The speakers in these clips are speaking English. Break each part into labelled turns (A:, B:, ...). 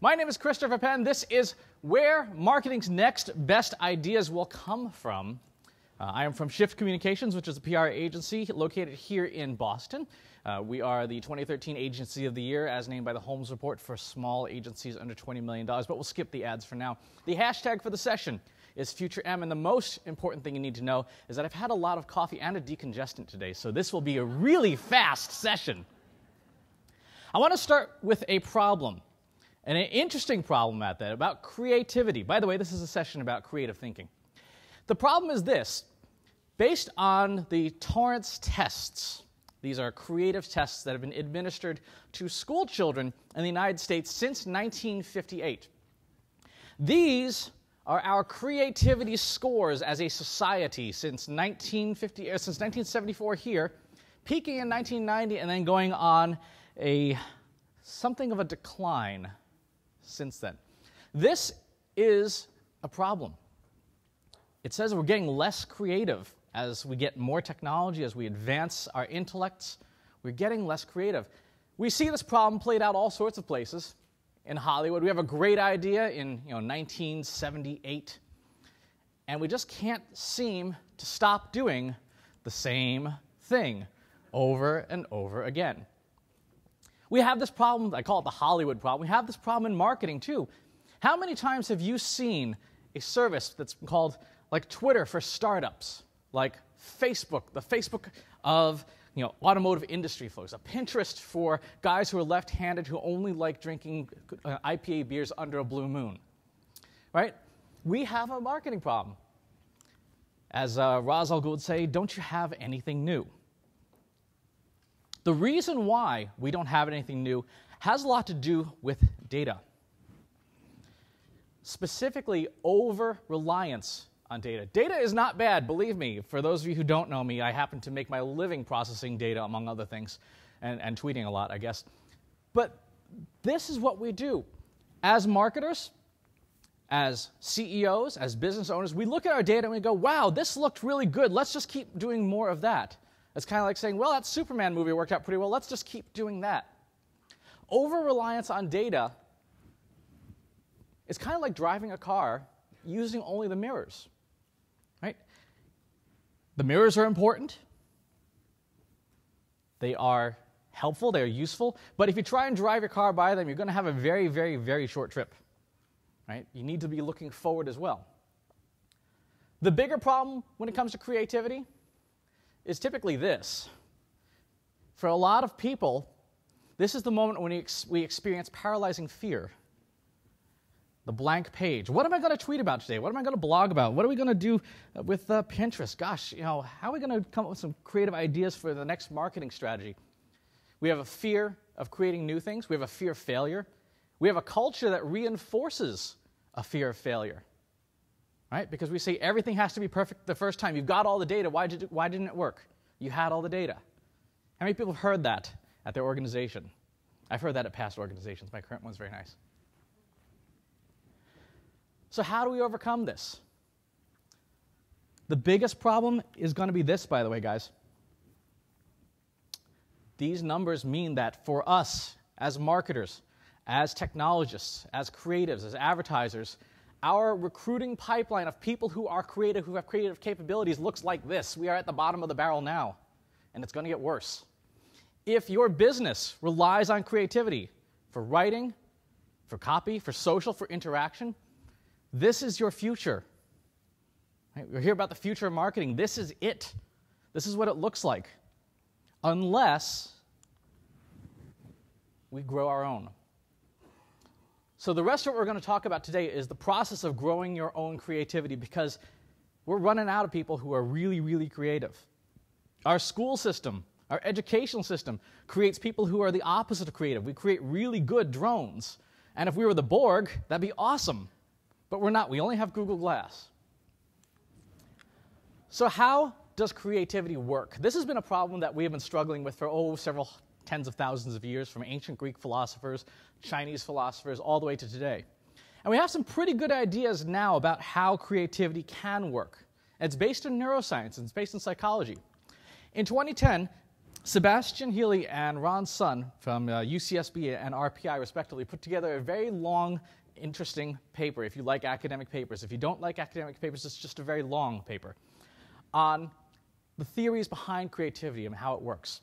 A: My name is Christopher Penn. This is where marketing's next best ideas will come from. I am from Shift Communications, which is a PR agency located here in Boston. We are the 2013 Agency of the Year, as named by the Holmes Report, for small agencies under $20 million, but we'll skip the ads for now. The hashtag for the session is FutureM, and the most important thing you need to know is that I've had a lot of coffee and a decongestant today, so this will be a really fast session. I want to start with a problem, and an interesting problem at that, about creativity. By the way, this is a session about creative thinking. The problem is this. Based on the Torrance tests, these are creative tests that have been administered to school children in the United States since 1958. These are our creativity scores as a society since 1974 here, peaking in 1990 and then going on something of a decline since then. This is a problem. It says we're getting less creative as we get more technology, as we advance our intellects. We're getting less creative. We see this problem played out all sorts of places. In Hollywood, we have a great idea in 1978, and we just can't seem to stop doing the same thing over and over again. We have this problem, I call it the Hollywood problem. We have this problem in marketing too. How many times have you seen a service that's called like Twitter for startups, like Facebook, the Facebook of automotive industry folks, a Pinterest for guys who are left-handed who only like drinking IPA beers under a blue moon, right? We have a marketing problem. As Ra's al Ghul would say, don't you have anything new? The reason why we don't have anything new has a lot to do with data. Specifically, over-reliance on data. Data is not bad, believe me. For those of you who don't know me, I happen to make my living processing data, among other things, and tweeting a lot, I guess. But this is what we do. As marketers, as CEOs, as business owners, we look at our data and we go, wow, this looked really good. Let's just keep doing more of that. It's kind of like saying, well, that Superman movie worked out pretty well. Let's just keep doing that. Over-reliance on data is kind of like driving a car using only the mirrors. Right? The mirrors are important. They are helpful. They are useful. But if you try and drive your car by them, you're going to have a very, very, very short trip. Right? You need to be looking forward as well. The bigger problem when it comes to creativity is typically this. For a lot of people, this is the moment when we experience paralyzing fear. The blank page. What am I going to tweet about today? What am I going to blog about? What are we going to do with Pinterest? Gosh, how are we going to come up with some creative ideas for the next marketing strategy? We have a fear of creating new things. We have a fear of failure. We have a culture that reinforces a fear of failure, right? Because we say everything has to be perfect the first time. You've got all the data. Why didn't it work? You had all the data. How many people have heard that at their organization? I've heard that at past organizations. My current one's very nice. So how do we overcome this? The biggest problem is going to be this, by the way, guys. These numbers mean that for us, as marketers, as technologists, as creatives, as advertisers, our recruiting pipeline of people who are creative, who have creative capabilities, looks like this. We are at the bottom of the barrel now, and it's going to get worse. If your business relies on creativity for writing, for copy, for social, for interaction, this is your future. Right? We're here about the future of marketing. This is it. This is what it looks like. Unless we grow our own. So the rest of what we're going to talk about today is the process of growing your own creativity, because we're running out of people who are really, really creative. Our school system, our educational system, creates people who are the opposite of creative. We create really good drones. And if we were the Borg, that'd be awesome. But we're not. We only have Google Glass. So how does creativity work? This has been a problem that we have been struggling with for several tens of thousands of years, from ancient Greek philosophers, Chinese philosophers, all the way to today. And we have some pretty good ideas now about how creativity can work. And it's based in neuroscience, and it's based in psychology. In 2010, Sebastian Healy and Ron Sun from UCSB and RPI, respectively, put together a very long, interesting paper, if you like academic papers. If you don't like academic papers, it's just a very long paper, on the theories behind creativity and how it works.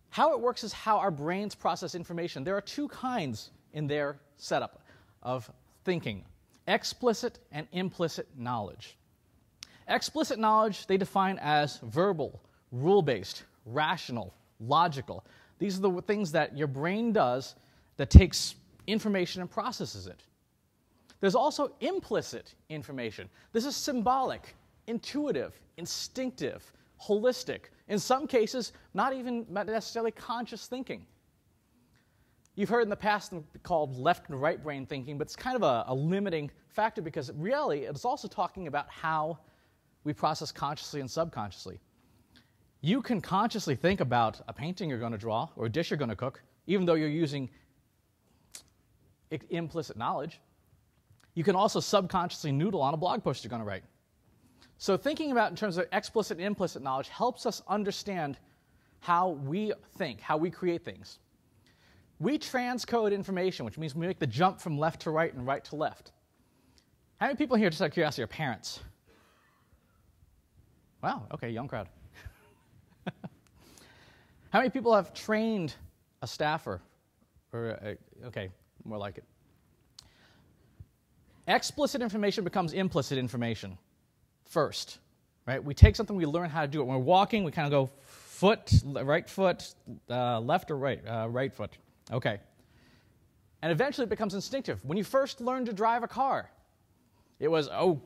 A: How it works is how our brains process information. There are two kinds in their setup of thinking: explicit and implicit knowledge. Explicit knowledge they define as verbal, rule-based, rational, logical. These are the things that your brain does that takes information and processes it. There's also implicit information. This is symbolic, intuitive, instinctive, holistic. In some cases, not even necessarily conscious thinking. You've heard in the past called left and right brain thinking, but it's kind of a limiting factor because really it's also talking about how we process consciously and subconsciously. You can consciously think about a painting you're going to draw or a dish you're going to cook, even though you're using implicit knowledge. You can also subconsciously noodle on a blog post you're going to write. So thinking about in terms of explicit and implicit knowledge helps us understand how we think, how we create things. We transcode information, which means we make the jump from left to right and right to left. How many people here, just out of curiosity, are parents? Wow, okay, young crowd. How many people have trained a staffer? Okay, more like it. Explicit information becomes implicit information first, right? We take something, we learn how to do it. When we're walking, we kind of go right foot, left or right, right foot. Okay. And eventually it becomes instinctive. When you first learned to drive a car, it was, oh,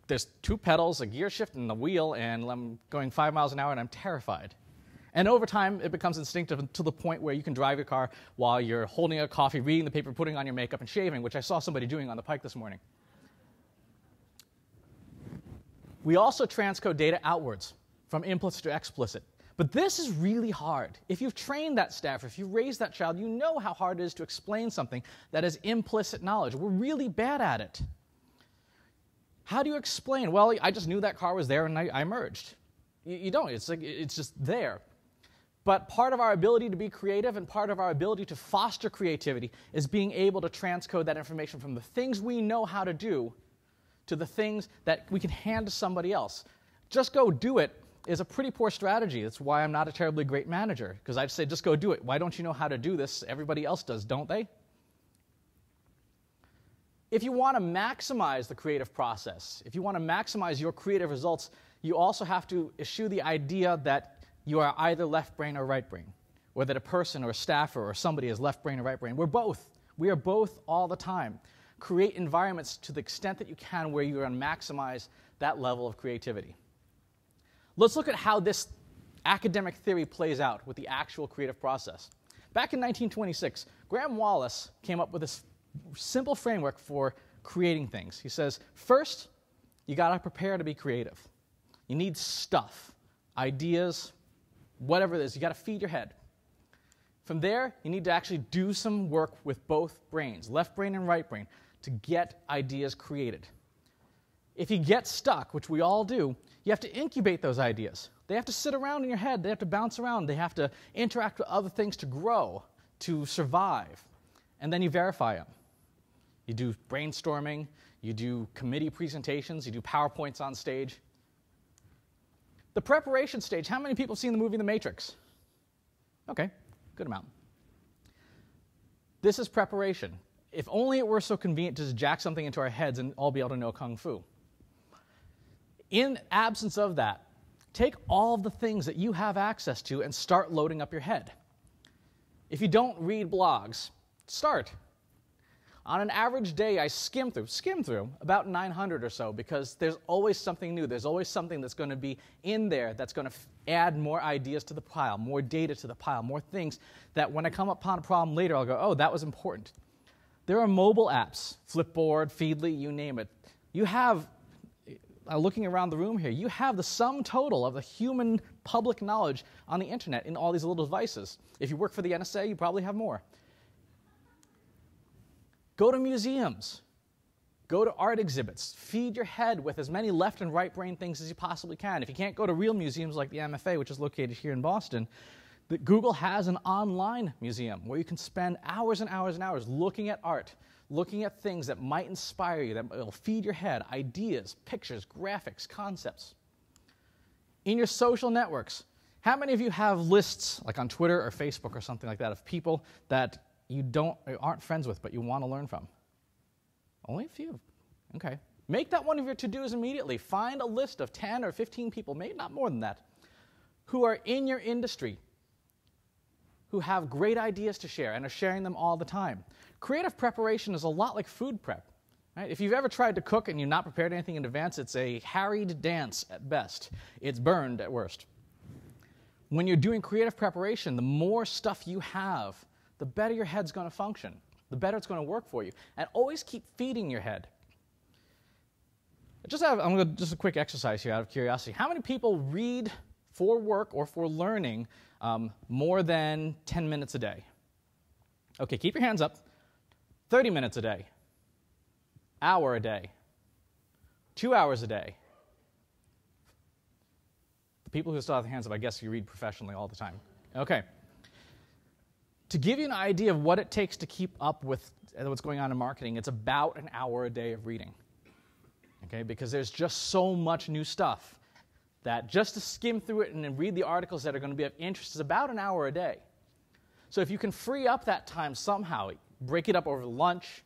A: there's two pedals, a gear shift, and a wheel, and I'm going 5 miles an hour, and I'm terrified. And over time, it becomes instinctive to the point where you can drive your car while you're holding a coffee, reading the paper, putting on your makeup, and shaving, which I saw somebody doing on the pike this morning. We also transcode data outwards, from implicit to explicit. But this is really hard. If you've trained that staff, if you've raised that child, you know how hard it is to explain something that is implicit knowledge. We're really bad at it. How do you explain? Well, I just knew that car was there and I merged. You don't. It's like it's just there. But part of our ability to be creative and part of our ability to foster creativity is being able to transcode that information from the things we know how to do to the things that we can hand to somebody else. Just go do it is a pretty poor strategy. That's why I'm not a terribly great manager, because I'd say just go do it. Why don't you know how to do this? Everybody else does, don't they? If you want to maximize the creative process, if you want to maximize your creative results, you also have to eschew the idea that you are either left brain or right brain, or that a person or a staffer or somebody is left brain or right brain. We're both. We are both all the time. Create environments to the extent that you can where you're going to maximize that level of creativity. Let's look at how this academic theory plays out with the actual creative process. Back in 1926, Graham Wallace came up with this simple framework for creating things. He says, first, you got to prepare to be creative. You need stuff, ideas, whatever it is. You got to feed your head. From there, you need to actually do some work with both brains, left brain and right brain, to get ideas created. If you get stuck, which we all do, you have to incubate those ideas. They have to sit around in your head. They have to bounce around. They have to interact with other things to grow, to survive. And then you verify them. You do brainstorming. You do committee presentations. You do PowerPoints on stage. The preparation stage, how many people have seen the movie The Matrix? Okay, good amount. This is preparation. If only it were so convenient to just jack something into our heads and all be able to know Kung Fu. In absence of that, take all of the things that you have access to and start loading up your head. If you don't read blogs, start. On an average day, I skim through about 900 or so, because there's always something new. There's always something that's going to be in there that's going to add more ideas to the pile, more data to the pile, more things that when I come upon a problem later, I'll go, oh, that was important. There are mobile apps, Flipboard, Feedly, you name it. You have, looking around the room here, you have the sum total of the human public knowledge on the internet in all these little devices. If you work for the NSA, you probably have more. Go to museums. Go to art exhibits. Feed your head with as many left and right brain things as you possibly can. If you can't go to real museums like the MFA, which is located here in Boston, that Google has an online museum where you can spend hours and hours and hours looking at art, looking at things that might inspire you, that will feed your head, ideas, pictures, graphics, concepts. In your social networks, how many of you have lists, like on Twitter or Facebook or something like that, of people that you aren't friends with but you want to learn from? Only a few. Okay. Make that one of your to-dos immediately. Find a list of 10 or 15 people, maybe not more than that, who are in your industry, who have great ideas to share and are sharing them all the time. Creative preparation is a lot like food prep. Right? If you've ever tried to cook and you've not prepared anything in advance, it's a harried dance at best. It's burned at worst. When you're doing creative preparation, the more stuff you have, the better your head's going to function, the better it's going to work for you. And always keep feeding your head. Just a quick exercise here out of curiosity. How many people read for work or for learning more than 10 minutes a day? Okay, keep your hands up. 30 minutes a day. Hour a day. 2 hours a day. The people who still have their hands up, I guess you read professionally all the time. Okay. To give you an idea of what it takes to keep up with what's going on in marketing, it's about an hour a day of reading. Okay, because there's just so much new stuff that just to skim through it and then read the articles that are going to be of interest is about an hour a day. So if you can free up that time somehow, break it up over lunch,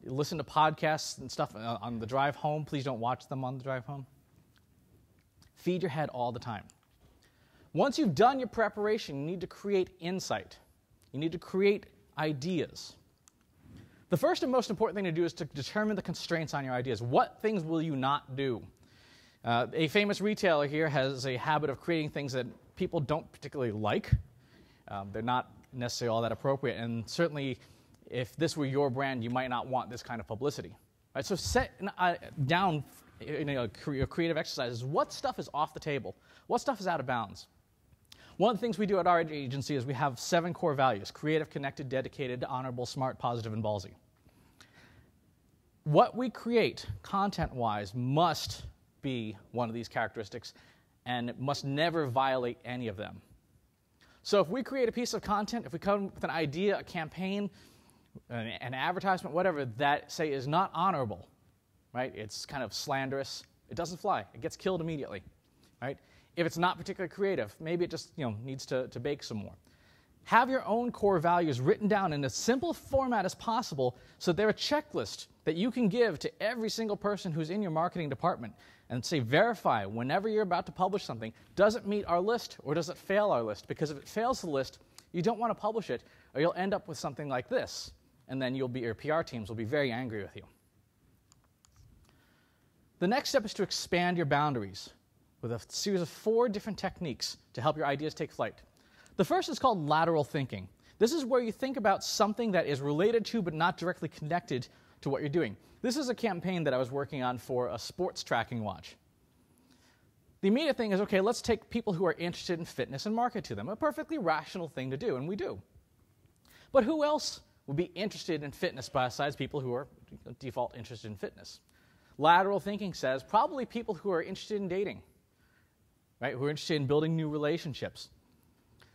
A: listen to podcasts and stuff on the drive home. Please don't watch them on the drive home. Feed your head all the time. Once you've done your preparation, you need to create insight. You need to create ideas. The first and most important thing to do is to determine the constraints on your ideas. What things will you not do? A famous retailer here has a habit of creating things that people don't particularly like. They're not necessarily all that appropriate, and certainly if this were your brand, you might not want this kind of publicity. Right? So set down your creative exercises. What stuff is off the table? What stuff is out of bounds? One of the things we do at our agency is we have 7 core values: creative, connected, dedicated, honorable, smart, positive, and ballsy. What we create, content-wise, must be one of these characteristics, and it must never violate any of them. So if we create a piece of content, if we come with an idea, a campaign, an advertisement, whatever, that, say, is not honorable, right? It's kind of slanderous. It doesn't fly. It gets killed immediately, right? If it's not particularly creative, maybe it just needs to bake some more. Have your own core values written down in as simple format as possible so they're a checklist that you can give to every single person who's in your marketing department and say, verify whenever you're about to publish something, does it meet our list or does it fail our list? Because if it fails the list, you don't want to publish it or you'll end up with something like this, and then your PR teams will be very angry with you. The next step is to expand your boundaries with a series of 4 different techniques to help your ideas take flight. The first is called lateral thinking. This is where you think about something that is related to but not directly connected to what you're doing. This is a campaign that I was working on for a sports tracking watch. The immediate thing is, okay, let's take people who are interested in fitness and market to them. A perfectly rational thing to do, and we do. But who else would be interested in fitness besides people who are default interested in fitness? Lateral thinking says probably people who are interested in dating, right? Who are interested in building new relationships.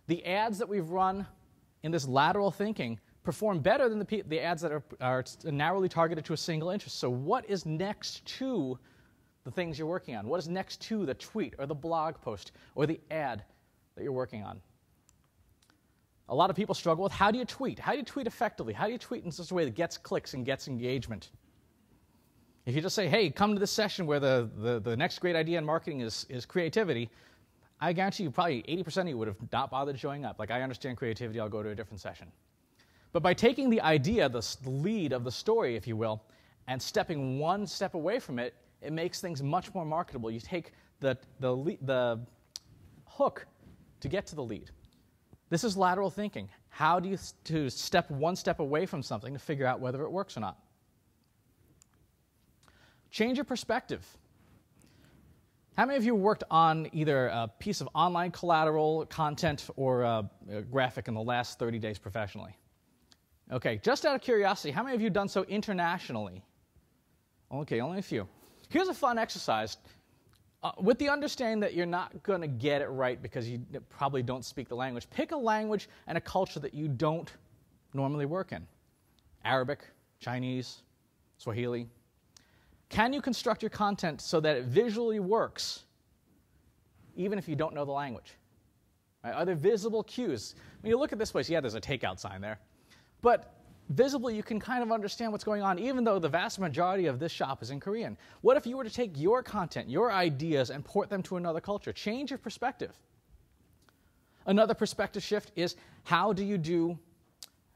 A: The ads that we've run in this lateral thinking perform better than the ads that are narrowly targeted to a single interest. So what is next to the things you're working on? What is next to the tweet or the blog post or the ad that you're working on? A lot of people struggle with how do you tweet? How do you tweet effectively? How do you tweet in such a way that gets clicks and gets engagement? If you just say, hey, come to this session where the next great idea in marketing is creativity, I guarantee you probably 80% of you would have not bothered showing up. Like, I understand creativity, I'll go to a different session. But by taking the idea, the lead of the story, if you will, and stepping one step away from it, it makes things much more marketable. You take the hook to get to the lead. This is lateral thinking. How do you step one step away from something to figure out whether it works or not? Change your perspective. How many of you worked on either a piece of online collateral, content, or a graphic in the last 30 days professionally? Okay, just out of curiosity, how many of you have done so internationally? Okay, only a few. Here's a fun exercise. with the understanding that you're not going to get it right because you probably don't speak the language, pick a language and a culture that you don't normally work in. Arabic, Chinese, Swahili. Can you construct your content so that it visually works, even if you don't know the language? Right? Are there visible cues? When you look at this place, yeah, there's a takeout sign there. But visibly, you can kind of understand what's going on, even though the vast majority of this shop is in Korean. What if you were to take your content, your ideas, and port them to another culture? Change your perspective. Another perspective shift is how do you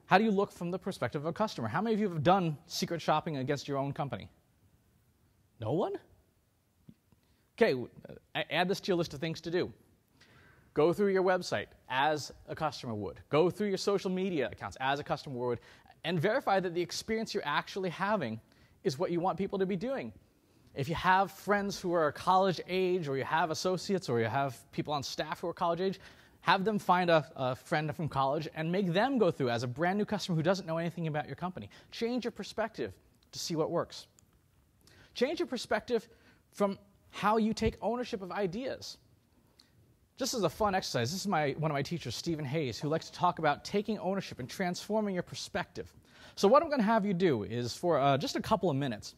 A: look from the perspective of a customer? How many of you have done secret shopping against your own company? No one? Okay, add this to your list of things to do. Go through your website as a customer would. Go through your social media accounts as a customer would, and verify that the experience you're actually having is what you want people to be doing. If you have friends who are college age, or you have associates, or you have people on staff who are college age, have them find a friend from college and make them go through as a brand new customer who doesn't know anything about your company. Change your perspective to see what works. Change your perspective from how you take ownership of ideas. Just as a fun exercise, this is one of my teachers, Stephen Hayes, who likes to talk about taking ownership and transforming your perspective. So what I'm going to have you do is, for just a couple of minutes,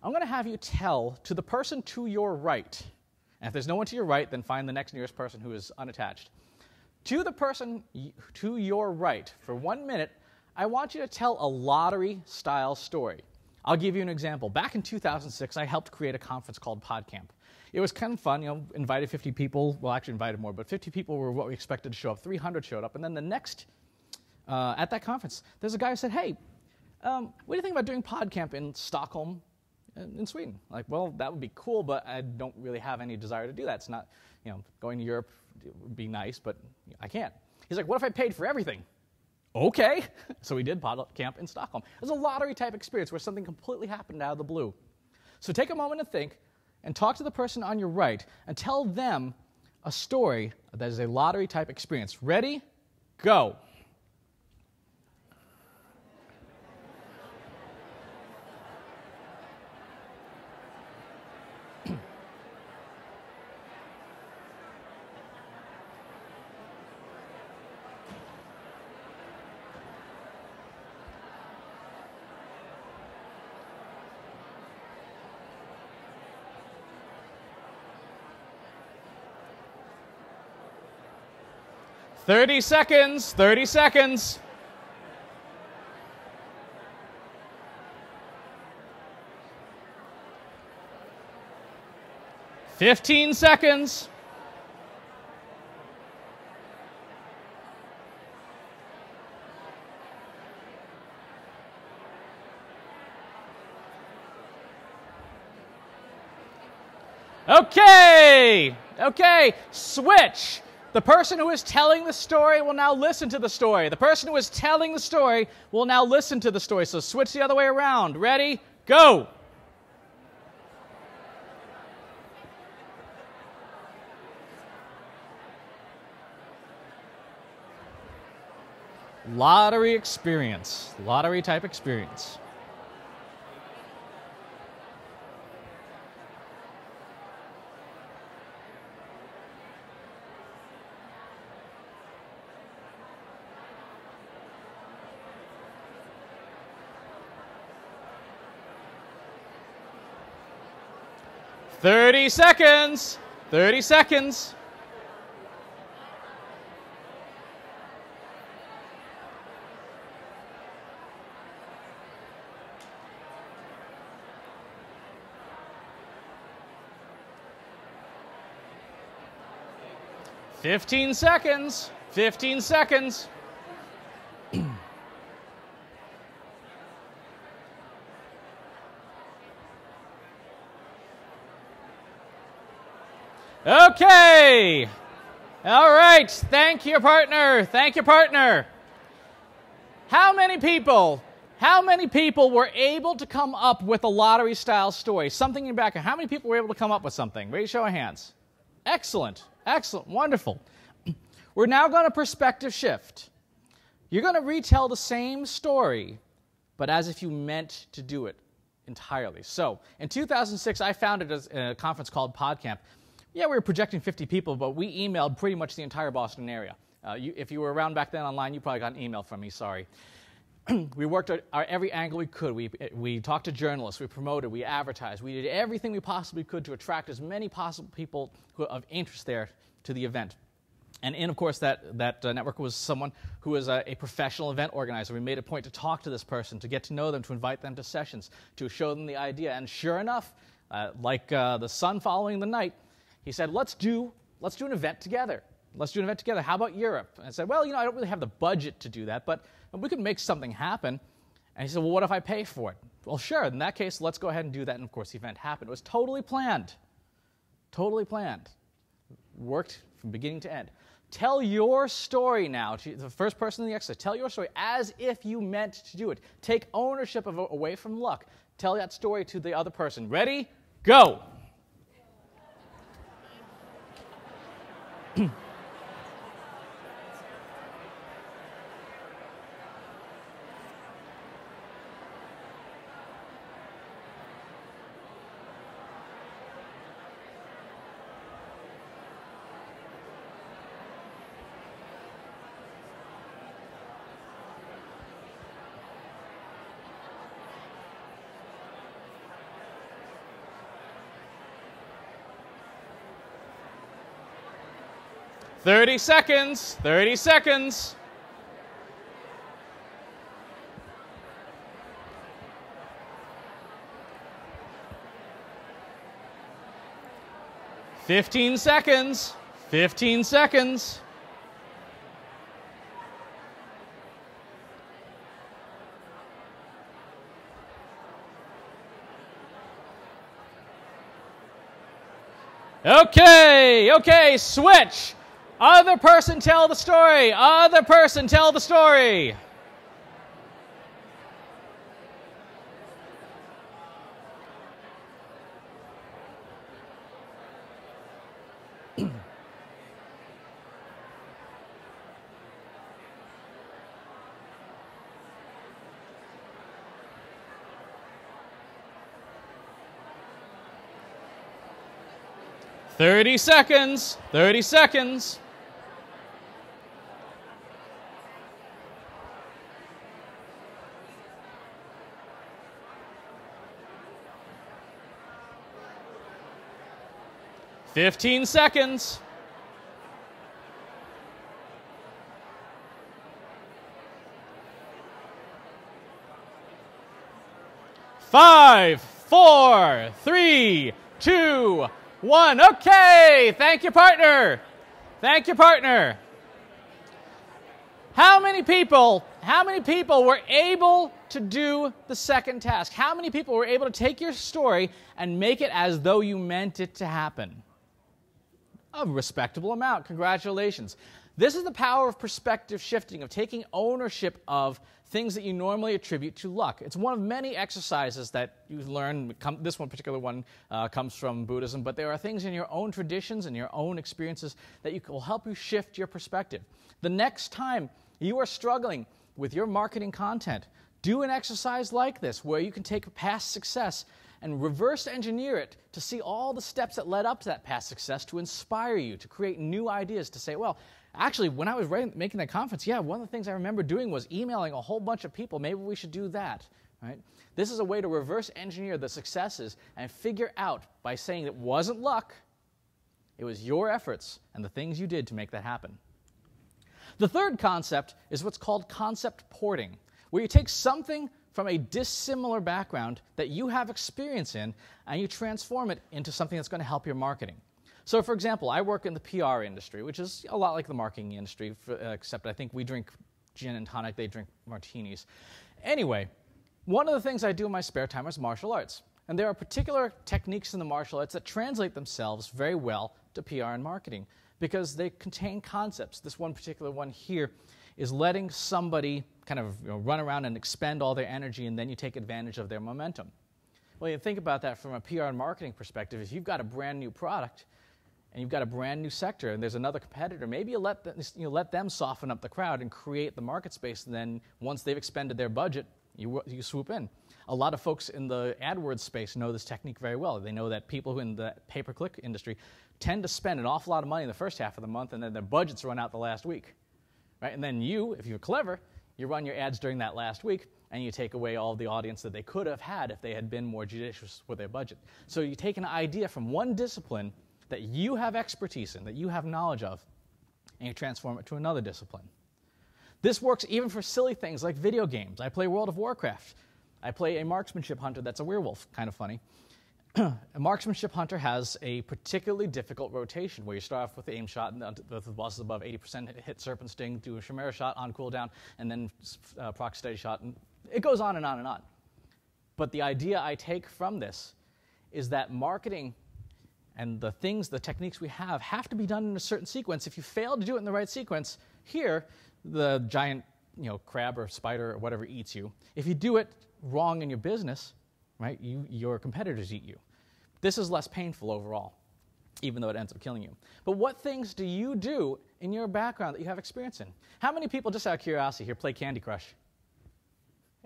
A: I'm going to have you tell to the person to your right, and if there's no one to your right, then find the next nearest person who is unattached. To the person to your right, for 1 minute, I want you to tell a lottery-style story. I'll give you an example. Back in 2006, I helped create a conference called PodCamp. It was kind of fun, invited 50 people. Well, actually invited more, but 50 people were what we expected to show up. 300 showed up. And then the next, at that conference, there's a guy who said, hey, what do you think about doing PodCamp in Stockholm, in Sweden? Like, well, that would be cool, but I don't really have any desire to do that. It's not, going to Europe would be nice, but I can't. He's like, what if I paid for everything? Okay. So we did PodCamp in Stockholm. It was a lottery-type experience where something completely happened out of the blue. So take a moment to think, and talk to the person on your right and tell them a story that is a lottery-type experience. Ready? Go. Thirty seconds. 30 seconds. $15 seconds. Okay, switch. The person who is telling the story will now listen to the story. The person who is telling the story will now listen to the story. So switch the other way around. Ready? Go. Lottery experience. Lottery type experience. Thirty seconds. 30 seconds. Fifteen seconds. 15 seconds. Okay. All right. Thank you, partner. Thank you, partner. How many people were able to come up with a lottery-style story? Something in your background. How many people were able to come up with something? Raise show of hands. Excellent. Excellent. Wonderful. We're now going to perspective shift. You're going to retell the same story, but as if you meant to do it entirely. So, in 2006, I founded a conference called PodCamp. Yeah, we were projecting 50 people, but we emailed pretty much the entire Boston area. If you were around back then online, you probably got an email from me, sorry. We worked at every angle we could. We talked to journalists, we promoted, we advertised, we did everything we possibly could to attract as many possible people of interest there to the event. And of course, that network was someone who was a professional event organizer. We made a point to talk to this person, to get to know them, to invite them to sessions, to show them the idea. And sure enough, like the sun following the night, he said, let's do an event together. Let's do an event together. How about Europe? And I said, well, I don't really have the budget to do that, but we could make something happen. And he said, well, what if I pay for it? Well, sure. In that case, let's go ahead and do that. And of course, the event happened. It was totally planned. Totally planned. Worked from beginning to end. Tell your story now to the first person in the exercise. Tell your story as if you meant to do it. Take ownership of it away from luck. Tell that story to the other person. Ready? Go. 30 seconds. 30 seconds. Fifteen seconds. 15 seconds. Okay, switch. Other person tell the story. Other person tell the story. Thirty seconds. 30 seconds. Fifteen seconds. 5, 4, 3, 2, 1. Okay, thank you, partner. Thank you, partner. How many people were able to do the second task? How many people were able to take your story and make it as though you meant it to happen? A respectable amount. Congratulations. This is the power of perspective shifting, of taking ownership of things that you normally attribute to luck. It's one of many exercises that you learn. This one particular one comes from Buddhism, but there are things in your own traditions and your own experiences that will help you shift your perspective. The next time you are struggling with your marketing content, do an exercise like this where you can take past success and reverse engineer it to see all the steps that led up to that past success to inspire you, to create new ideas, to say, well, actually, when I was making that conference, yeah, one of the things I remember doing was emailing a whole bunch of people. Maybe we should do that, right? This is a way to reverse engineer the successes and figure out by saying it wasn't luck, it was your efforts and the things you did to make that happen. The third concept is what's called concept porting, where you take something from a dissimilar background that you have experience in and you transform it into something that's going to help your marketing. So, for example, I work in the PR industry, which is a lot like the marketing industry, except I think we drink gin and tonic, they drink martinis. Anyway, one of the things I do in my spare time is martial arts. And there are particular techniques in the martial arts that translate themselves very well to PR and marketing because they contain concepts. This one particular one here is letting somebody kind of run around and expend all their energy, and then you take advantage of their momentum. Well, you think about that from a PR and marketing perspective. If you've got a brand new product and you've got a brand new sector and there's another competitor, maybe you let them soften up the crowd and create the market space, and then once they've expended their budget, you swoop in. A lot of folks in the AdWords space know this technique very well. They know that people who in the pay-per-click industry tend to spend an awful lot of money in the first half of the month, and then their budgets run out the last week. Right? And then you, if you're clever, you run your ads during that last week, and you take away all the audience that they could have had if they had been more judicious with their budget. So you take an idea from one discipline that you have expertise in, that you have knowledge of, and you transform it to another discipline. This works even for silly things like video games. I play World of Warcraft. I play a marksmanship hunter that's a werewolf, kind of funny. A marksmanship hunter has a particularly difficult rotation where you start off with the aim shot and with the bosses above 80% hit Serpent Sting, do a Chimera shot on cooldown, and then proc steady shot, and it goes on and on and on. But the idea I take from this is that marketing and the techniques we have to be done in a certain sequence. If you fail to do it in the right sequence, here, the giant crab or spider or whatever eats you. If you do it wrong in your business, right, your competitors eat you. This is less painful overall, even though it ends up killing you. But what things do you do in your background that you have experience in? How many people, just out of curiosity here, play Candy Crush?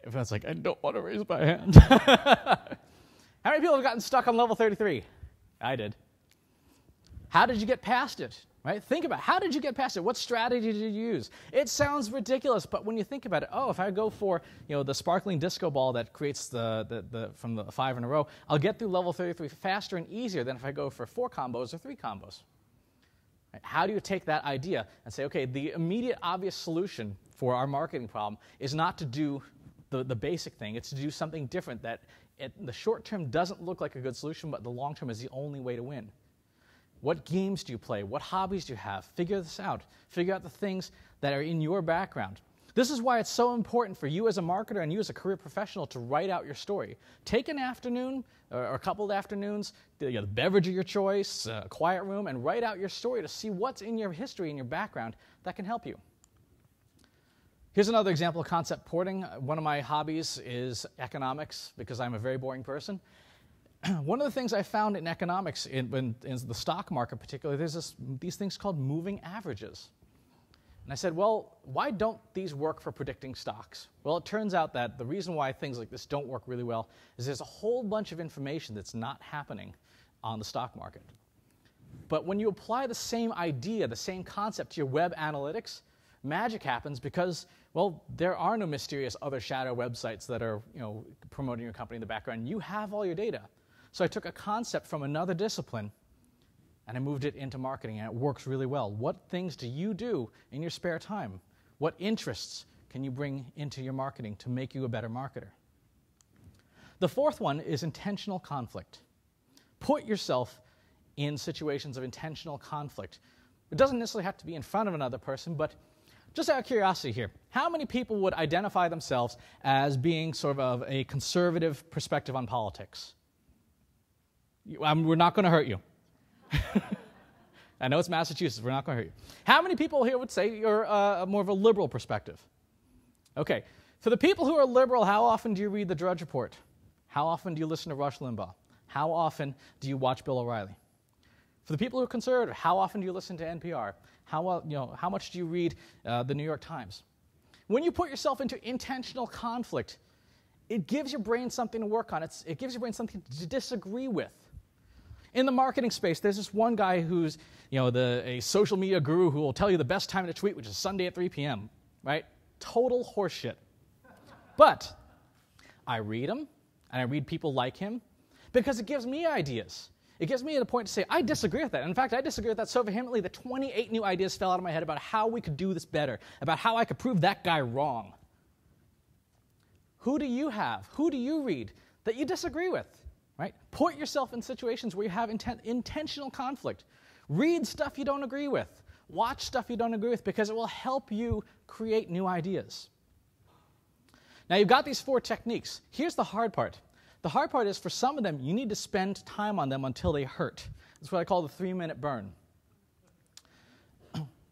A: Everyone's like, I don't want to raise my hand. How many people have gotten stuck on level 33? I did. How did you get past it? Right? Think about it. How did you get past it? What strategy did you use? It sounds ridiculous, but when you think about it, if I go for the sparkling disco ball that creates from the 5 in a row, I'll get through level 33 faster and easier than if I go for 4 combos or 3 combos. Right? How do you take that idea and say, okay, the immediate obvious solution for our marketing problem is not to do the basic thing. It's to do something different that in the short term doesn't look like a good solution, but the long term is the only way to win. What games do you play? What hobbies do you have? Figure this out. Figure out the things that are in your background. This is why it's so important for you as a marketer and you as a career professional to write out your story. Take an afternoon or a couple of afternoons, the beverage of your choice, a quiet room, and write out your story to see what's in your history and your background that can help you. Here's another example of concept porting. One of my hobbies is economics because I'm a very boring person. One of the things I found in economics, in the stock market particularly, there's these things called moving averages. And I said, well, why don't these work for predicting stocks? Well, it turns out that the reason why things like this don't work really well is there's a whole bunch of information that's not happening on the stock market. But when you apply the same idea, the same concept to your web analytics, magic happens because, well, there are no mysterious other shadow websites that are promoting your company in the background. You have all your data. So I took a concept from another discipline and I moved it into marketing, and it works really well. What things do you do in your spare time? What interests can you bring into your marketing to make you a better marketer? The fourth one is intentional conflict. Put yourself in situations of intentional conflict. It doesn't necessarily have to be in front of another person, but just out of curiosity here, how many people would identify themselves as being sort of a conservative perspective on politics? We're not going to hurt you. I know it's Massachusetts. We're not going to hurt you. How many people here would say you're more of a liberal perspective? Okay. For the people who are liberal, how often do you read the Drudge Report? How often do you listen to Rush Limbaugh? How often do you watch Bill O'Reilly? For the people who are conservative, how often do you listen to NPR? How much do you read the New York Times? When you put yourself into intentional conflict, it gives your brain something to work on. It gives your brain something to disagree with. In the marketing space, there's this one guy who's a social media guru who will tell you the best time to tweet, which is Sunday at 3 p.m., right? Total horseshit. But I read him, and I read people like him, because it gives me ideas. It gives me a point to say, I disagree with that. In fact, I disagree with that so vehemently that 28 new ideas fell out of my head about how we could do this better, about how I could prove that guy wrong. Who do you have? Who do you read that you disagree with? Right? Put yourself in situations where you have intentional conflict. Read stuff you don't agree with. Watch stuff you don't agree with, because it will help you create new ideas. Now, you've got these 4 techniques. Here's the hard part. The hard part is, for some of them, you need to spend time on them until they hurt. That's what I call the 3-minute burn.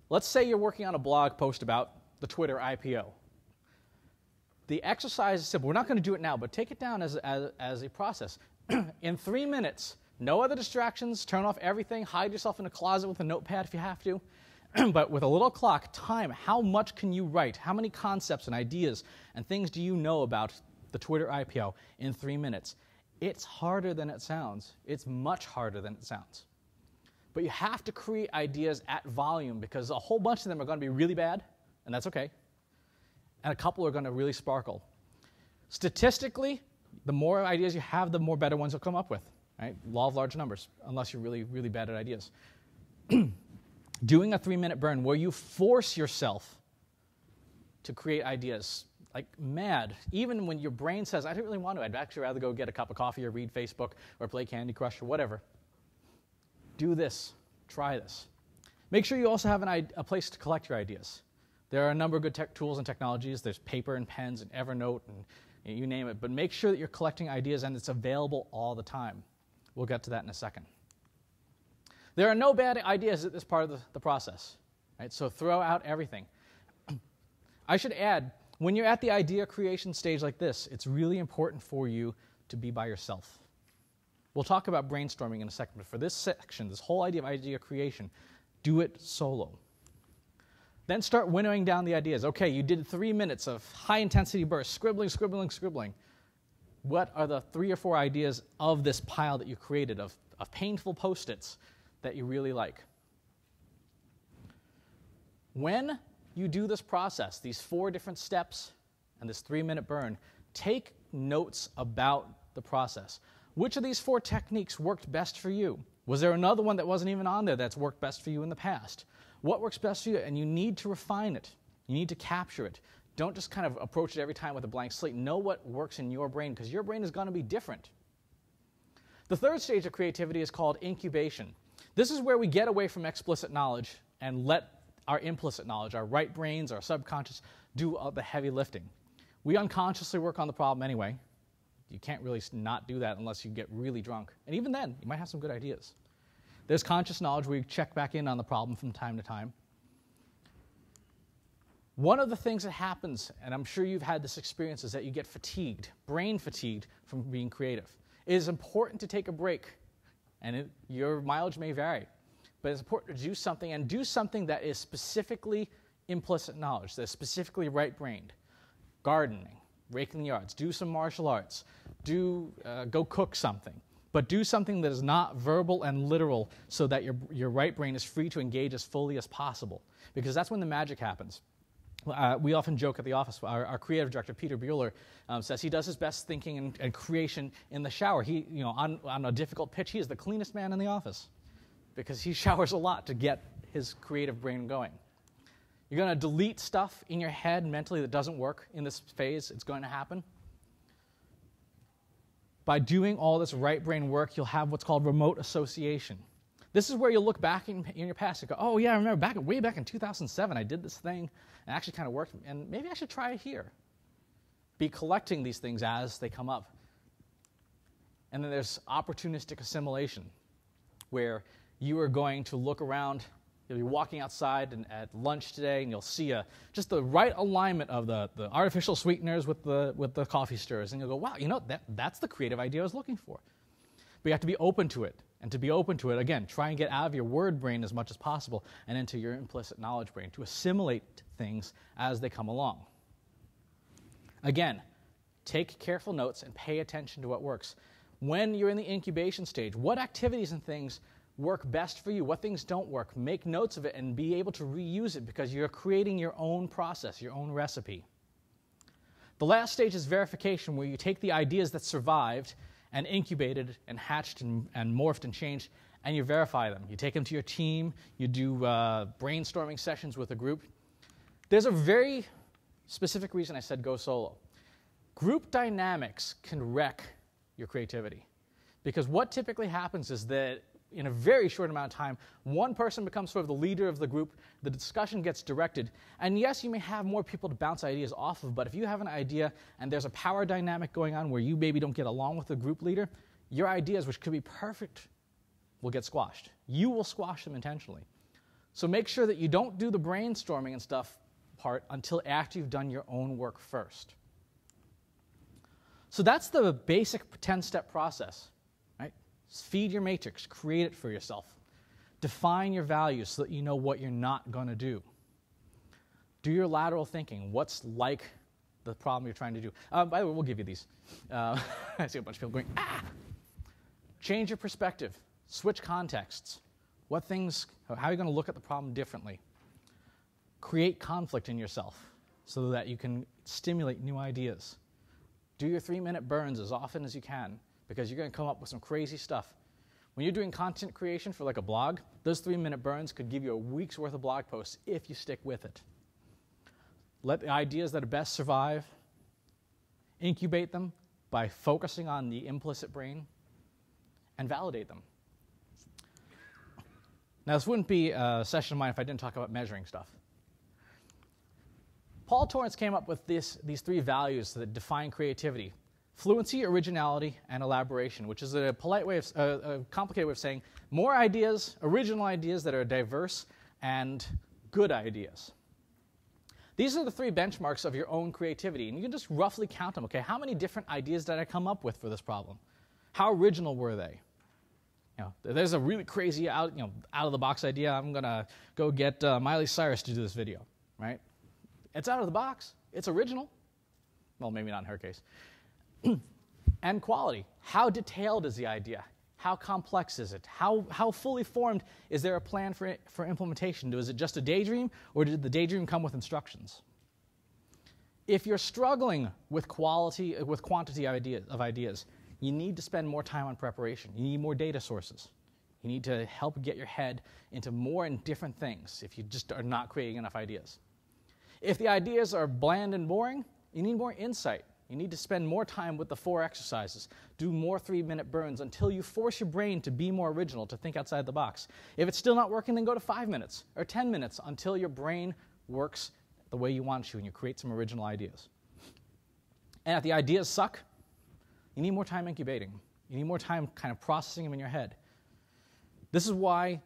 A: Let's say you're working on a blog post about the Twitter IPO. The exercise is simple. We're not going to do it now, but take it down as a process. In 3 minutes, no other distractions, turn off everything, hide yourself in a closet with a notepad if you have to, but with a little clock, time, how much can you write? How many concepts and ideas and things do you know about the Twitter IPO, in 3 minutes. It's harder than it sounds. It's much harder than it sounds. But you have to create ideas at volume because a whole bunch of them are going to be really bad, and that's okay. And a couple are going to really sparkle. Statistically, the more ideas you have, the more better ones you'll come up with. Right? Law of large numbers, unless you're really, really bad at ideas. Doing a 3-minute burn where you force yourself to create ideas like mad, even when your brain says, I don't really want to. I'd actually rather go get a cup of coffee or read Facebook or play Candy Crush or whatever. Do this. Try this. Make sure you also have a place to collect your ideas. There are a number of good tools and technologies. There's paper and pens and Evernote and you name it. But make sure that you're collecting ideas and it's available all the time. We'll get to that in a second. There are no bad ideas at this part of the process. Right? So throw out everything. I should add, when you're at the idea creation stage like this, it's really important for you to be by yourself. We'll talk about brainstorming in a second, but for this section, this whole idea of idea creation, do it solo. Then start winnowing down the ideas. Okay, you did 3 minutes of high-intensity bursts, scribbling, scribbling, scribbling. What are the 3 or 4 ideas of this pile that you created, of painful Post-its that you really like? When you do this process, these 4 different steps and this 3-minute burn, take notes about the process. Which of these 4 techniques worked best for you? Was there another one that wasn't even on there that's worked best for you in the past? What works best for you? And you need to refine it. You need to capture it. Don't just kind of approach it every time with a blank slate. Know what works in your brain, because your brain is going to be different. The 3rd stage of creativity is called incubation. This is where we get away from explicit knowledge and let our implicit knowledge, our right brains, our subconscious, do all the heavy lifting. We unconsciously work on the problem anyway. You can't really not do that unless you get really drunk. And even then, you might have some good ideas. There's conscious knowledge where you check back in on the problem from time to time. One of the things that happens, and I'm sure you've had this experience, is that you get fatigued, brain fatigued from being creative. It is important to take a break, and your mileage may vary, but it's important to do something, and do something that is specifically implicit knowledge, that is specifically right-brained. Gardening, raking the yards, do some martial arts, go cook something. But do something that is not verbal and literal so that your right brain is free to engage as fully as possible, because that's when the magic happens. We often joke at the office. Our creative director, Peter Bueller, says he does his best thinking and creation in the shower. He, on a difficult pitch, he is the cleanest man in the office because he showers a lot to get his creative brain going. You're going to delete stuff in your head mentally that doesn't work in this phase. It's going to happen. By doing all this right brain work, you'll have what's called remote association. This is where you'll look back in your past and go, oh yeah, I remember way back in 2007, I did this thing, and it actually kind of worked, and maybe I should try it here. Be collecting these things as they come up. And then there's opportunistic assimilation, where you are going to look around. You'll be walking outside at lunch today, and you'll see just the right alignment of the artificial sweeteners with the coffee stirrers, and you'll go, wow, that's the creative idea I was looking for. But you have to be open to it, and to be open to it, again, try and get out of your word brain as much as possible and into your implicit knowledge brain to assimilate things as they come along. Again, take careful notes and pay attention to what works. When you're in the incubation stage, what activities and things work best for you? What things don't work? Make notes of it and be able to reuse it, because you're creating your own process, your own recipe. The last stage is verification, where you take the ideas that survived and incubated and hatched and morphed and changed, and you verify them. You take them to your team. You do brainstorming sessions with a group. There's a very specific reason I said go solo. Group dynamics can wreck your creativity, because what typically happens is that in a very short amount of time, one person becomes sort of the leader of the group, the discussion gets directed, and yes, you may have more people to bounce ideas off of, but if you have an idea and there's a power dynamic going on where you maybe don't get along with the group leader, your ideas, which could be perfect, will get squashed. You will squash them intentionally. So make sure that you don't do the brainstorming and stuff part until after you've done your own work first. So that's the basic 10-step process. Feed your matrix, create it for yourself. Define your values so that you know what you're not going to do. Do your lateral thinking. What's like the problem you're trying to do. By the way, we'll give you these. I see a bunch of people going, ah! Change your perspective. Switch contexts. How are you going to look at the problem differently? Create conflict in yourself so that you can stimulate new ideas. Do your 3-minute burns as often as you can because you're going to come up with some crazy stuff. When you're doing content creation for like a blog, those 3-minute burns could give you a week's worth of blog posts if you stick with it. Let the ideas that are best survive. Incubate them by focusing on the implicit brain and validate them. Now, this wouldn't be a session of mine if I didn't talk about measuring stuff. Paul Torrance came up with these 3 values that define creativity: fluency, originality, and elaboration, which is a polite way of, a complicated way of saying more ideas, original ideas that are diverse, and good ideas. These are the 3 benchmarks of your own creativity, and you can just roughly count them. Okay, how many different ideas did I come up with for this problem? How original were they? There's a really crazy out of the box idea. I'm gonna go get Miley Cyrus to do this video, right? It's out of the box. It's original. Well, maybe not in her case. And quality. How detailed is the idea? How complex is it? How fully formed is there a plan for implementation? Is it just a daydream, or did the daydream come with instructions? If you're struggling with quantity of ideas, you need to spend more time on preparation. You need more data sources. You need to help get your head into more and different things if you just are not creating enough ideas. If the ideas are bland and boring, you need more insight. You need to spend more time with the 4 exercises. Do more 3-minute burns until you force your brain to be more original, to think outside the box. If it's still not working, then go to 5 minutes or 10 minutes until your brain works the way you want to and you create some original ideas. And if the ideas suck, you need more time incubating. You need more time kind of processing them in your head. This is why,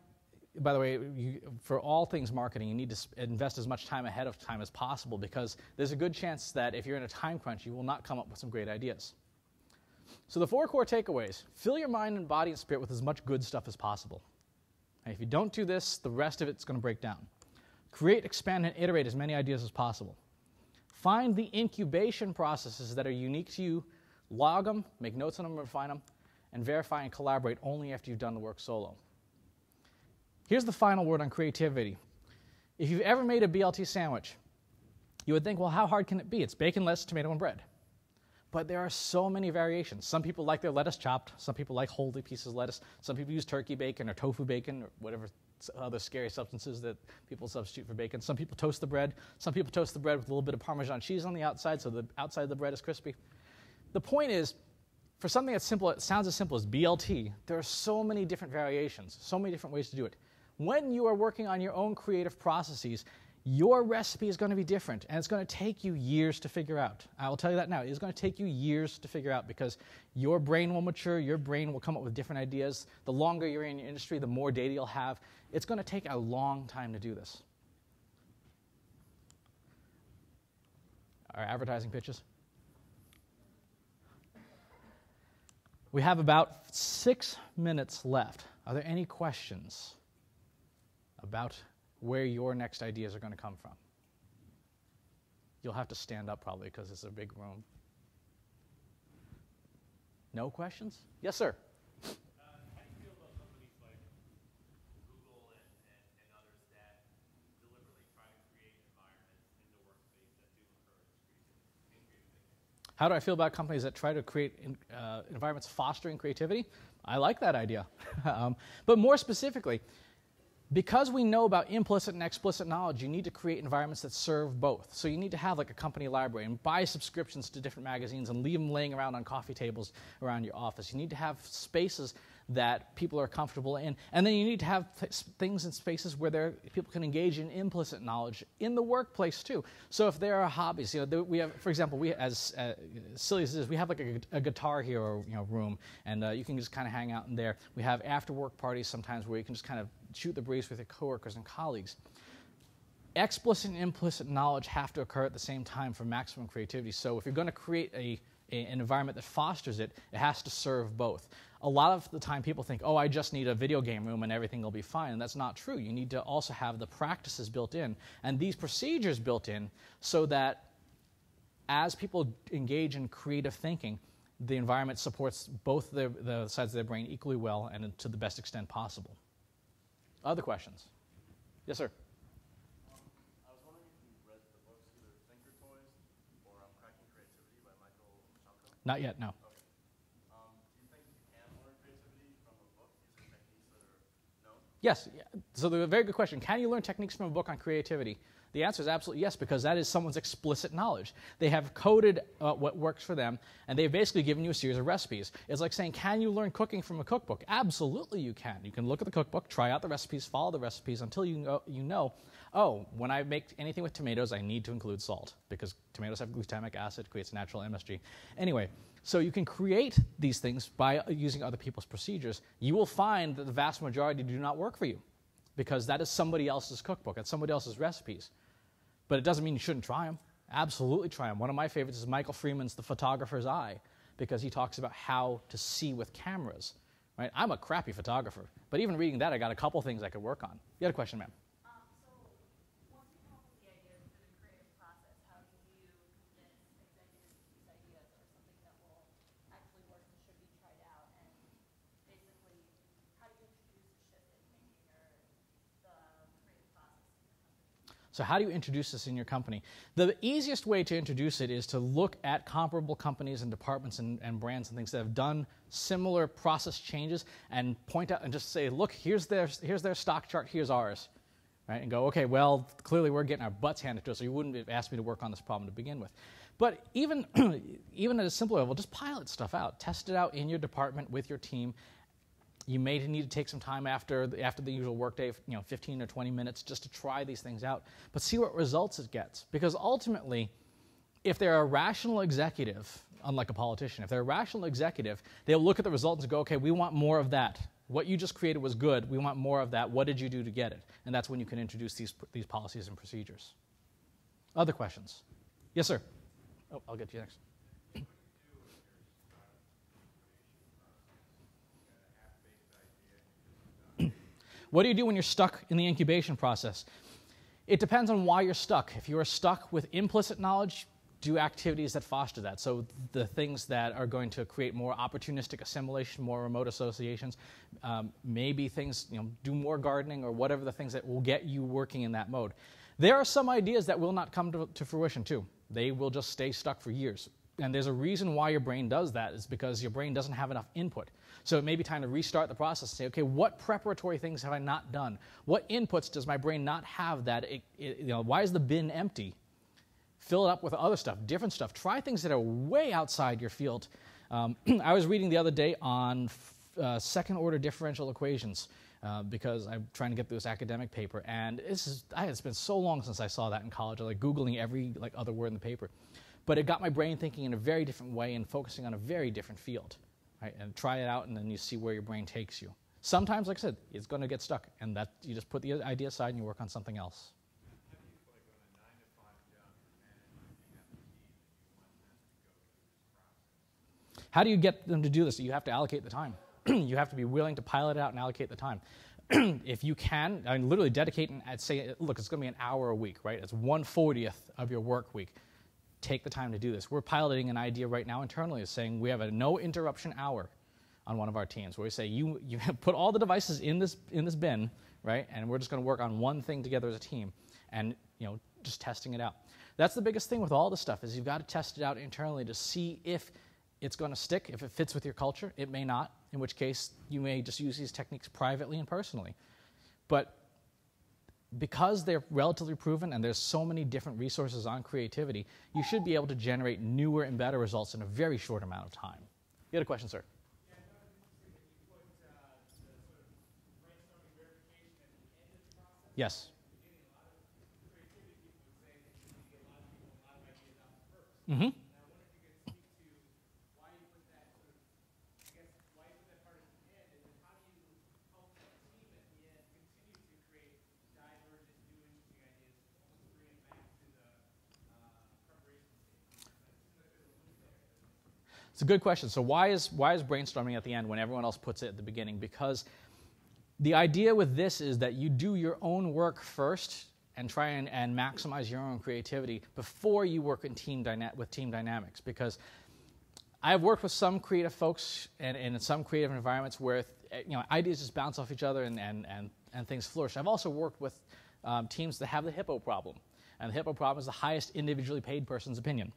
A: by the way, for all things marketing, you need to invest as much time ahead of time as possible, because there's a good chance that if you're in a time crunch, you will not come up with some great ideas. So the 4 core takeaways: fill your mind and body and spirit with as much good stuff as possible. And if you don't do this, the rest of it's going to break down. Create, expand, and iterate as many ideas as possible. Find the incubation processes that are unique to you, log them, make notes on them, refine them, and verify and collaborate only after you've done the work solo. Here's the final word on creativity. If you've ever made a BLT sandwich, you would think, well, how hard can it be? It's bacon, lettuce, tomato, and bread. But there are so many variations. Some people like their lettuce chopped. Some people like whole pieces of lettuce. Some people use turkey bacon or tofu bacon or whatever other scary substances that people substitute for bacon. Some people toast the bread. Some people toast the bread with a little bit of Parmesan cheese on the outside so the outside of the bread is crispy. The point is, for something that's simple, it sounds as simple as BLT, there are so many different variations, so many different ways to do it. When you are working on your own creative processes, your recipe is going to be different, and it's going to take you years to figure out. I will tell you that now. It's going to take you years to figure out, because your brain will mature, your brain will come up with different ideas. The longer you're in your industry, the more data you'll have. It's going to take a long time to do this. Our advertising pitches. We have about 6 minutes left. Are there any questions about where your next ideas are going to come from? You'll have to stand up probably because it's a big room. No questions? Yes, sir.
B: How do you feel about companies like Google and others that deliberately try to create environments in the workspace that do encourage creativity?
A: How do I feel about companies that try to create environments fostering creativity? I like that idea. But more specifically, because we know about implicit and explicit knowledge, you need to create environments that serve both. So you need to have like a company library and buy subscriptions to different magazines and leave them laying around on coffee tables around your office. You need to have spaces that people are comfortable in. And then you need to have things and spaces where people can engage in implicit knowledge in the workplace too. So if there are hobbies, we have, for example, as silly as it is, we have like a guitar hero room, and you can just kind of hang out in there. We have after work parties sometimes where you can just kind of shoot the breeze with your coworkers and colleagues. Explicit and implicit knowledge have to occur at the same time for maximum creativity. So if you're going to create an environment that fosters it, it has to serve both. A lot of the time people think, oh, I just need a video game room and everything will be fine, and that's not true. You need to also have the practices built in and these procedures built in so that as people engage in creative thinking, the environment supports both the sides of their brain equally well and to the best extent possible. Other questions? Yes, sir.
B: I was wondering if you read the books, either Thinker Toys or Cracking Creativity by Michael Michalko?
A: Not yet, no.
B: Okay. Do you think you can learn creativity from a book using techniques that are known?
A: Yes. So a very good question. Can you learn techniques from a book on creativity? The answer is absolutely yes, because that is someone's explicit knowledge. They have coded what works for them, and they've basically given you a series of recipes. It's like saying, can you learn cooking from a cookbook? Absolutely you can. You can look at the cookbook, try out the recipes, follow the recipes until you know, oh, when I make anything with tomatoes, I need to include salt, because tomatoes have glutamic acid, creates natural MSG. Anyway, so you can create these things by using other people's procedures. You will find that the vast majority do not work for you, because that is somebody else's cookbook, that's somebody else's recipes. But it doesn't mean you shouldn't try them. Absolutely try them. One of my favorites is Michael Freeman's The Photographer's Eye, because he talks about how to see with cameras. Right? I'm a crappy photographer, but even reading that, I got a couple things I could work on. You had a question, ma'am?
C: So once you come up with the ideas through the creative process, how do you convince executives that these ideas are something that will actually work and should be tried out? And basically, how do you introduce a shift in thinking or the creative process in your company?
A: So how do you introduce this in your company? The easiest way to introduce it is to look at comparable companies and departments and brands and things that have done similar process changes and point out and just say, look, here's their stock chart, here's ours. Right? And go, okay, well, clearly we're getting our butts handed to us, so you wouldn't have asked me to work on this problem to begin with. But even, even at a simpler level, just pilot stuff out. Test it out in your department with your team. You may need to take some time after the usual workday, 15 or 20 minutes, just to try these things out. But see what results it gets. Because ultimately, if they're a rational executive, unlike a politician, if they're a rational executive, they'll look at the results and go, okay, we want more of that. What you just created was good. We want more of that. What did you do to get it? And that's when you can introduce these policies and procedures. Other questions? Yes, sir. Oh, I'll get to you next. What do you do when you're stuck in the incubation process? It depends on why you're stuck. If you are stuck with implicit knowledge, do activities that foster that. So the things that are going to create more opportunistic assimilation, more remote associations, maybe things, do more gardening or whatever the things that will get you working in that mode. There are some ideas that will not come to fruition too. They will just stay stuck for years. And there's a reason why your brain does that, is because your brain doesn't have enough input. So it may be time to restart the process and say, okay, what preparatory things have I not done? What inputs does my brain not have that, why is the bin empty? Fill it up with other stuff, different stuff. Try things that are way outside your field. I was reading the other day on second-order differential equations because I'm trying to get through this academic paper. And it's been so long since I saw that in college. I like Googling every other word in the paper. But it got my brain thinking in a very different way and focusing on a very different field. Right? And try it out, and then you see where your brain takes you. Sometimes, like I said, it's going to get stuck, and that you just put the idea aside and you work on something else. How do you get them to do this? You have to allocate the time. You have to be willing to pilot it out and allocate the time. If you can, literally dedicate and say, look, it's going to be an hour a week, right? It's 1/40th of your work week. Take the time to do this. We're piloting an idea right now internally of saying we have a no interruption hour on one of our teams where we say you put all the devices in this bin, right? And we're just going to work on one thing together as a team, and just testing it out. That's the biggest thing with all this stuff, is you've got to test it out internally to see if it's going to stick, if it fits with your culture. It may not, in which case you may just use these techniques privately and personally. But because they're relatively proven and there's so many different resources on creativity, you should be able to generate newer and better results in a very short amount of time. You had a question, sir?
B: Yeah, I thought it was interesting that you put the sort of brainstorming verification at the end of the process.
A: Yes.
B: At the beginning, a lot of creativity people would say that you need to get a lot of people and a lot of ideas out first.
A: Mm-hmm.
B: And I wonder if you could speak to why you put that sort of, why you put that part at the end, and then how do you help that team at the end continue to create divergent, new, interesting ideas, almost bring it back to the preparation stage? It seems like there's a loop there.
A: It's a good question. So why is brainstorming at the end when everyone else puts it at the beginning? Because the idea with this is that you do your own work first and try and maximize your own creativity before you work in team dynamics. Because I've worked with some creative folks and in some creative environments where ideas just bounce off each other and things flourish. I've also worked with teams that have the hippo problem. And the hippo problem is the highest individually paid person's opinion,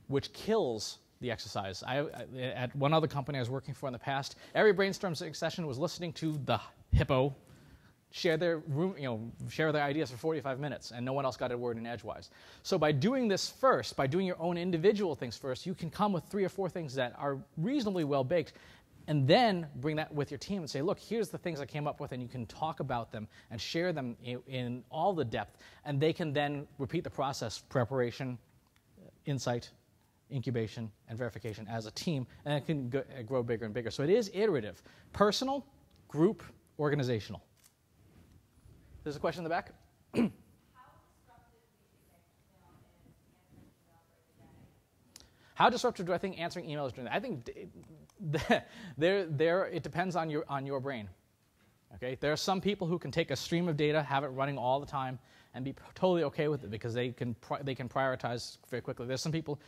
A: which kills the exercise. At one other company I was working for in the past, every brainstorming session was listening to the hippo share their ideas for 45 minutes, and no one else got a word in edgewise. So by doing this first, by doing your own individual things first, you can come with 3 or 4 things that are reasonably well baked, and then bring that with your team and say, look, here's the things I came up with, and you can talk about them and share them in all the depth, and they can then repeat the process: preparation, insight, incubation, and verification as a team, and it can grow bigger and bigger. So it is iterative: personal, group, organizational. There's a question in the back. How disruptive do I think answering emails is doing that? I think it depends on your brain. Okay, there are some people who can take a stream of data, have it running all the time, and be totally okay with it because they can prioritize very quickly. There's some people,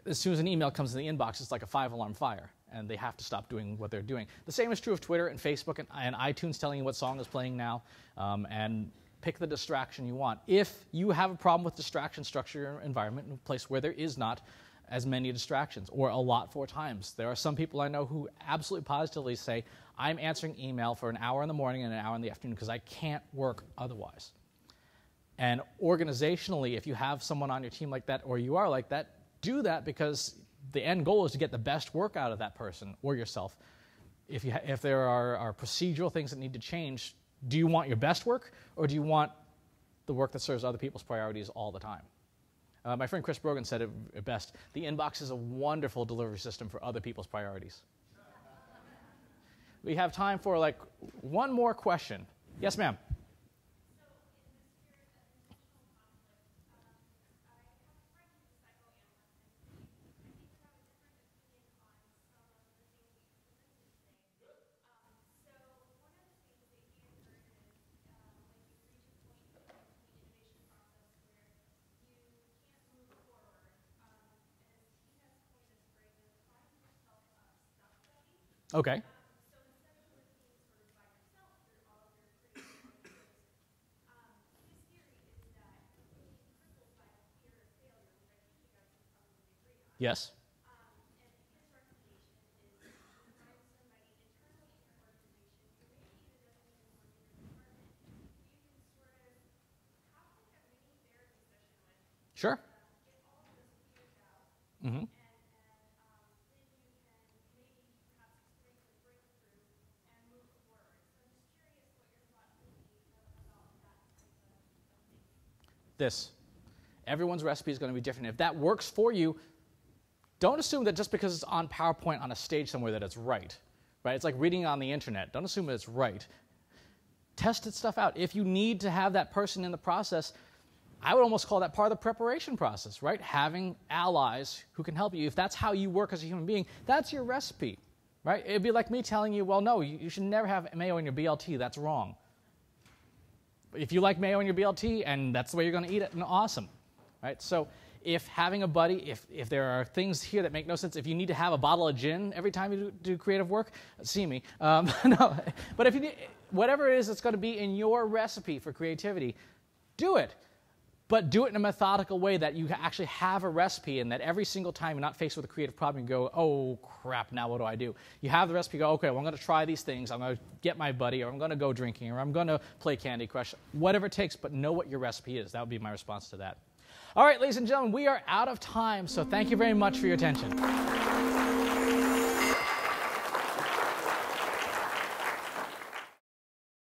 A: as soon as an email comes in the inbox, it's like a 5-alarm fire, and they have to stop doing what they're doing. The same is true of Twitter and Facebook and iTunes telling you what song is playing now, and pick the distraction you want. If you have a problem with distraction, structure your environment in a place where there is not as many distractions, or a lot 4 times. There are some people I know who absolutely positively say, I'm answering email for an hour in the morning and an hour in the afternoon because I can't work otherwise. And organizationally, if you have someone on your team like that, or you are like that, do that, because the end goal is to get the best work out of that person or yourself. If there are procedural things that need to change, do you want your best work, or do you want the work that serves other people's priorities all the time? My friend Chris Brogan said it best: the inbox is a wonderful delivery system for other people's priorities. We have time for like one more question. Yes, ma'am. Okay. Yes. Sure. Mm-hmm. This. Everyone's recipe is going to be different. If that works for you, don't assume that just because it's on PowerPoint on a stage somewhere that it's right. Right? It's like reading on the internet. Don't assume that it's right. Test that stuff out. If you need to have that person in the process, I would almost call that part of the preparation process, right? Having allies who can help you. If that's how you work as a human being, that's your recipe, right? It'd be like me telling you, well, no, you should never have mayo in your BLT. That's wrong. If you like mayo in your BLT and that's the way you're going to eat it, then awesome, right? So if having a buddy, if there are things here that make no sense, if you need to have a bottle of gin every time you do creative work, see me. No, but if you need, whatever it is that's going to be in your recipe for creativity, do it. But do it in a methodical way that you actually have a recipe, and that every single time you're not faced with a creative problem, you go, oh, crap, now what do I do? You have the recipe, go, okay, well, I'm going to try these things. I'm going to get my buddy, or I'm going to go drinking, or I'm going to play Candy Crush, whatever it takes, but know what your recipe is. That would be my response to that. All right, ladies and gentlemen, we are out of time, so thank you very much for your attention.